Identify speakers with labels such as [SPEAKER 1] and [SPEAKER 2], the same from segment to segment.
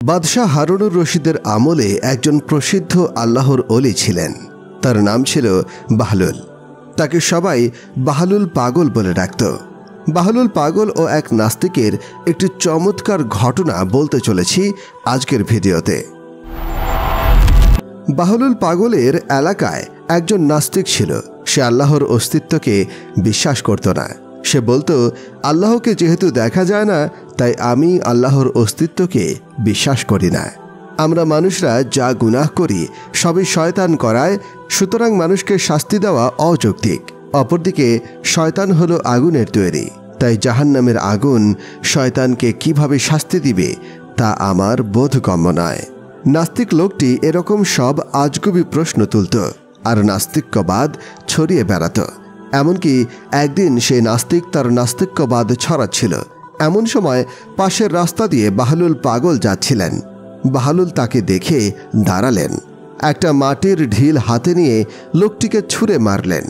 [SPEAKER 1] বাদশাহ হারুনুর রশিদের আমলে একজন প্রসিদ্ধ আল্লাহর ওলি ছিলেন। তার নাম ছিল বাহলুল। তাকে সবাই বাহলুল পাগল বলে ডাকত। বাহলুল পাগল ও এক নাস্তিকের একটি চমৎকার ঘটনা বলতে চলেছি আজকের ভিডিওতে। বাহলুল পাগলের এলাকায় একজন নাস্তিক ছিল। সে আল্লাহর অস্তিত্বকে বিশ্বাস করত না। সে বলতো, আল্লাহকে যেহেতু দেখা যায় না, তাই আমি আল্লাহর অস্তিত্বকে বিশ্বাস করি না। আমরা মানুষরা যা গুনাহ করি সবই শয়তান করায়, সুতরাং মানুষকে শাস্তি দেওয়া অযৌক্তিক। অপরদিকে শয়তান হলো আগুনের তৈরি, তাই জাহান্নামের আগুন শয়তানকে কিভাবে শাস্তি দিবে তা আমার বোধগম্য নয়। নাস্তিক লোকটি এরকম সব আজগুবি প্রশ্ন তুলত আর নাস্তিক্যবাদ ছড়িয়ে বেড়াত। এমনকি একদিন সেই নাস্তিক তার নাস্তিক্যবাদ ছড়াচ্ছিল। এমন সময় পাশের রাস্তা দিয়ে বাহলুল পাগল যাচ্ছিলেন। বাহলুল তাকে দেখে দাঁড়ালেন। একটা মাটির ঢিল হাতে নিয়ে লোকটিকে ছুঁড়ে মারলেন।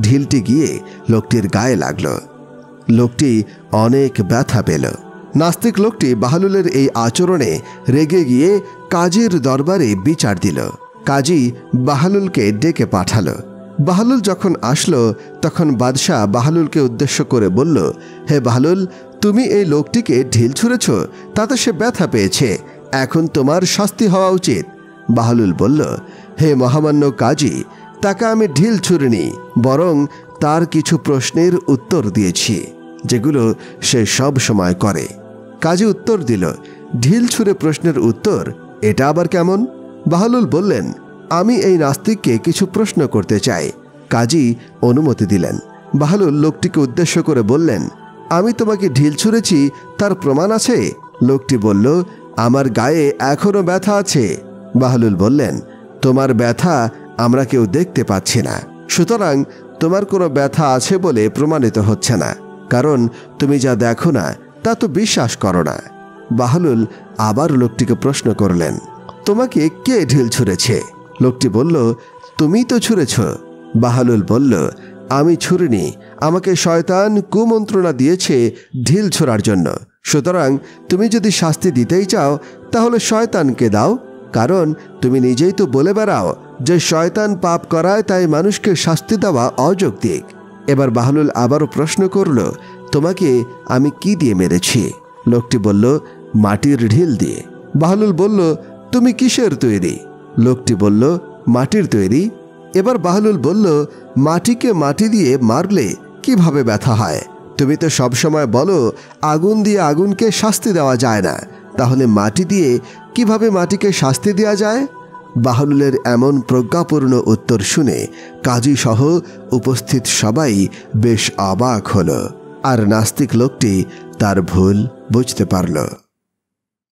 [SPEAKER 1] ঢিলটি গিয়ে লোকটির গায়ে লাগল। লোকটি অনেক ব্যথা পেল। নাস্তিক লোকটি বাহলুলের এই আচরণে রেগে গিয়ে কাজীর দরবারে বিচার দিল। কাজী বাহলুলকে ডেকে পাঠালো। বাহলুল যখন আসলো তখন বাদশাহ বাহলুলকে উদ্দেশ্য করে বলল, হে বাহলুল, তুমি এই লোকটিকে ঢিল ছুঁড়েছ, তাতে সে ব্যথা পেয়েছে, এখন তোমার শাস্তি হওয়া উচিত। বাহলুল বলল, হে মহামান্য কাজী, তাকে আমি ঢিল ছুঁড়িনি, বরং তার কিছু প্রশ্নের উত্তর দিয়েছি, যেগুলো সে সব সময় করে। কাজী উত্তর দিল, ঢিল ছুঁড়ে প্রশ্নের উত্তর, এটা আবার কেমন? বাহলুল বললেন, আমি এই নাস্তিককে কিছু প্রশ্ন করতে চাই। কাজী অনুমতি দিলেন। বাহলুল লোকটিকে উদ্দেশ্য করে বললেন, আমি তোমাকে ঢিল ছুঁড়েছি, তার প্রমাণ আছে? লোকটি বলল, আমার গায়ে এখনো ব্যথা আছে। বাহলুল বললেন, তোমার ব্যথা আমরা কেউ দেখতে পাচ্ছি না, সুতরাং তোমার কোনো ব্যথা আছে বলে প্রমাণিত হচ্ছে না, কারণ তুমি যা দেখো না তা তো বিশ্বাস করো না। বাহলুল আবার লোকটিকে প্রশ্ন করলেন, তোমাকে কে ঢিল ছুঁড়েছে? লোকটি বলল, তুমিই তো ছুঁড়েছ। বাহলুল বলল, আমি ছুঁড়িনি, আমাকে শয়তান কুমন্ত্রণা দিয়েছে ঢিল ছোড়ার জন্য। সুতরাং তুমি যদি শাস্তি দিতেই চাও তাহলে শয়তানকে দাও, কারণ তুমি নিজেই তো বলে বেড়াও যে শয়তান পাপ করায়, তাই মানুষকে শাস্তি দেওয়া অযৌক্তিক। এবার বাহলুল আবারও প্রশ্ন করল, তোমাকে আমি কি দিয়ে মেরেছি? লোকটি বলল, মাটির ঢিল দিয়ে। বাহলুল বলল, তুমি কিসের তৈরি? লোকটি বলল, মাটির তৈরি। এবার বাহলুল বলল, মাটিকে মাটি দিয়ে মারলে কিভাবে ব্যথা হয়? তুমি তো সবসময় বলো আগুন দিয়ে আগুনকে শাস্তি দেওয়া যায় না, তাহলে মাটি দিয়ে কিভাবে মাটিকে শাস্তি দেওয়া যায়? বাহলুলের এমন প্রজ্ঞাপূর্ণ উত্তর শুনে কাজী সহ উপস্থিত সবাই বেশ অবাক হল, আর নাস্তিক লোকটি তার ভুল বুঝতে পারল।